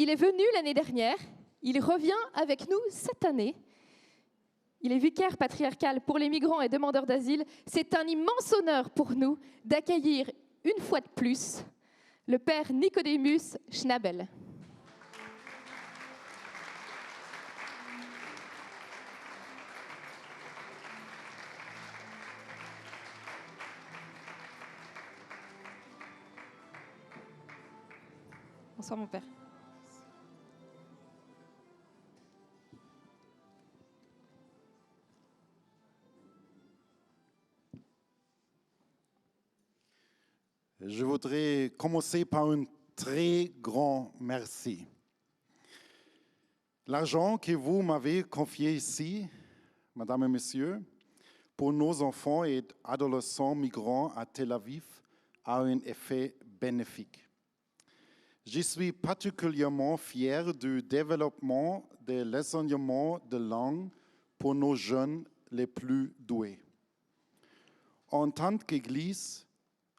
Il est venu l'année dernière, il revient avec nous cette année. Il est vicaire patriarcal pour les migrants et demandeurs d'asile. C'est un immense honneur pour nous d'accueillir une fois de plus le père Nicodémus Schnabel. Bonsoir mon père. Je voudrais commencer par un très grand merci. L'argent que vous m'avez confié ici, Mesdames et Messieurs, pour nos enfants et adolescents migrants à Tel Aviv a un effet bénéfique. Je suis particulièrement fier du développement de l'enseignement de langue pour nos jeunes les plus doués. En tant qu'Église,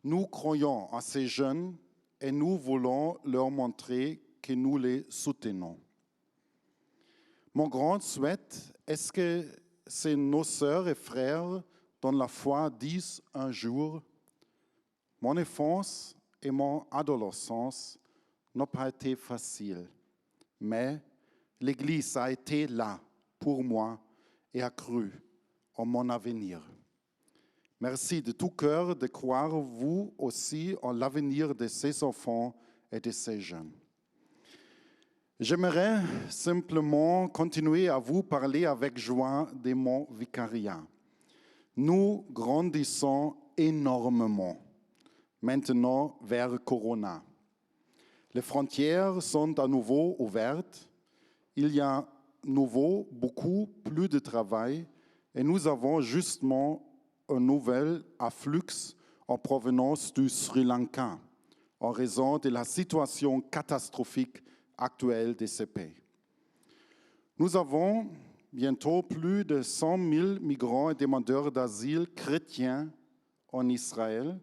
nous croyons à ces jeunes et nous voulons leur montrer que nous les soutenons. Mon grand souhait est que nos sœurs et frères dans la foi disent un jour « Mon enfance et mon adolescence n'ont pas été faciles, mais l'Église a été là pour moi et a cru en mon avenir. » Merci de tout cœur de croire vous aussi en l'avenir de ces enfants et de ces jeunes. J'aimerais simplement continuer à vous parler avec joie de mon vicariat. Nous grandissons énormément maintenant vers Corona. Les frontières sont à nouveau ouvertes. Il y a à nouveau beaucoup plus de travail et nous avons justement un nouvel afflux en provenance du Sri Lanka en raison de la situation catastrophique actuelle de ce pays. Nous avons bientôt plus de 100 000 migrants et demandeurs d'asile chrétiens en Israël.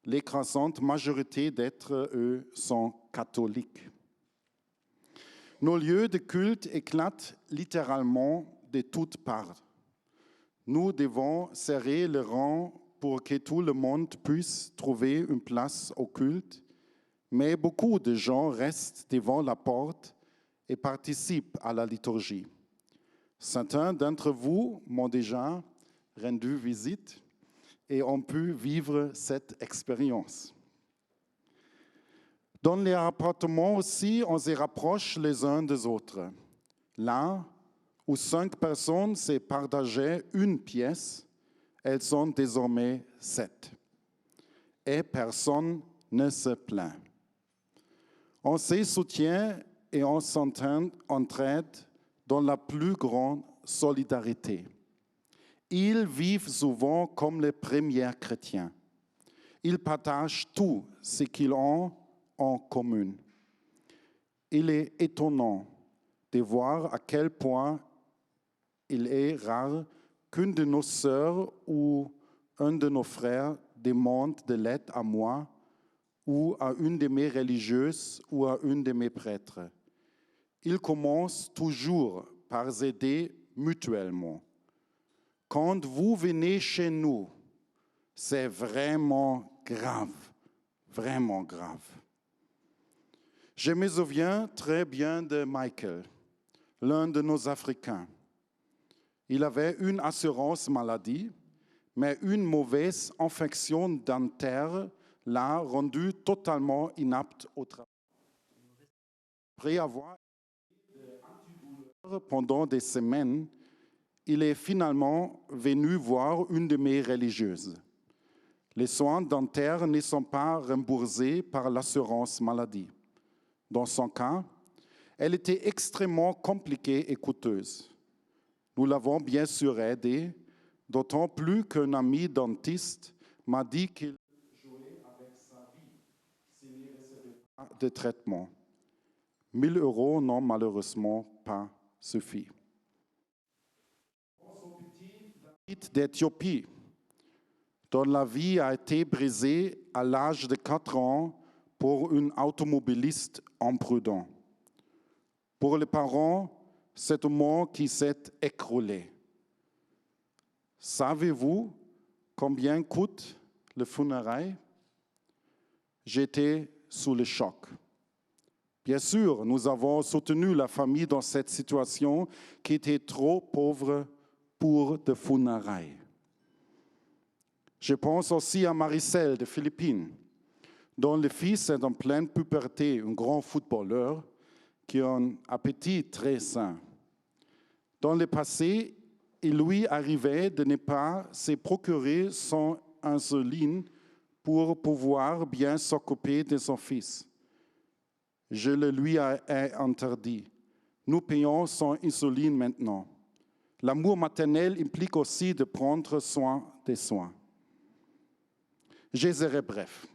L'écrasante majorité d'entre eux sont catholiques. Nos lieux de culte éclatent littéralement de toutes parts. Nous devons serrer les rangs pour que tout le monde puisse trouver une place au culte, mais beaucoup de gens restent devant la porte et participent à la liturgie. Certains d'entre vous m'ont déjà rendu visite et ont pu vivre cette expérience. Dans les appartements aussi, on se rapproche les uns des autres. Là où 5 personnes se partageaient une pièce, elles sont désormais 7. Et personne ne se plaint. On se soutient et on s'entraide dans la plus grande solidarité. Ils vivent souvent comme les premiers chrétiens. Ils partagent tout ce qu'ils ont en commun. Il est étonnant de voir à quel point il est rare qu'une de nos sœurs ou un de nos frères demande de l'aide à moi ou à une de mes religieuses ou à une de mes prêtres. Ils commencent toujours par s'aider mutuellement. Quand vous venez chez nous, c'est vraiment grave, vraiment grave. Je me souviens très bien de Michael, l'un de nos Africains. Il avait une assurance maladie, mais une mauvaise infection dentaire l'a rendu totalement inapte au travail. Après avoir été antidouleur pendant des semaines, il est finalement venu voir une de mes religieuses. Les soins dentaires ne sont pas remboursés par l'assurance maladie. Dans son cas, elle était extrêmement compliquée et coûteuse. Nous l'avons bien sûr aidé, d'autant plus qu'un ami dentiste m'a dit qu'il jouait avec sa vie s'il ne recevait pas de traitement. 1 000 € n'ont malheureusement pas suffi. Son petit David d'Éthiopie, dont la vie a été brisée à l'âge de 4 ans pour un automobiliste imprudent. Pour les parents, c'est un monde qui s'est écroulé. Savez-vous combien coûte le funérail? J'étais sous le choc. Bien sûr, nous avons soutenu la famille dans cette situation qui était trop pauvre pour des funérailles. Je pense aussi à Maricel de Philippines, dont le fils est en pleine puberté, un grand footballeur qui a un appétit très sain. Dans le passé, il lui arrivait de ne pas se procurer son insuline pour pouvoir bien s'occuper de son fils. Je le lui ai interdit. Nous payons son insuline maintenant. L'amour maternel implique aussi de prendre soin des soins. Je serai bref.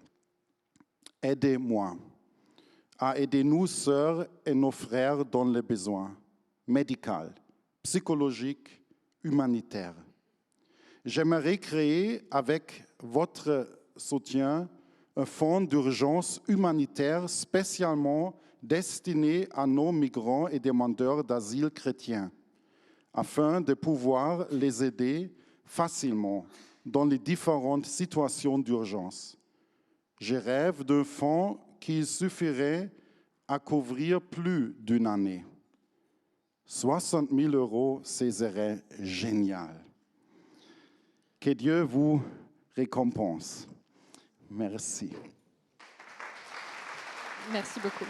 Aidez-moi à aider nos sœurs et nos frères dans les besoins médicaux, psychologiques, humanitaires. J'aimerais créer avec votre soutien un fonds d'urgence humanitaire spécialement destiné à nos migrants et demandeurs d'asile chrétiens, afin de pouvoir les aider facilement dans les différentes situations d'urgence. Je rêve d'un fonds qui suffirait à couvrir plus d'une année. 60 000 €, ce serait génial. Que Dieu vous récompense. Merci. Merci beaucoup.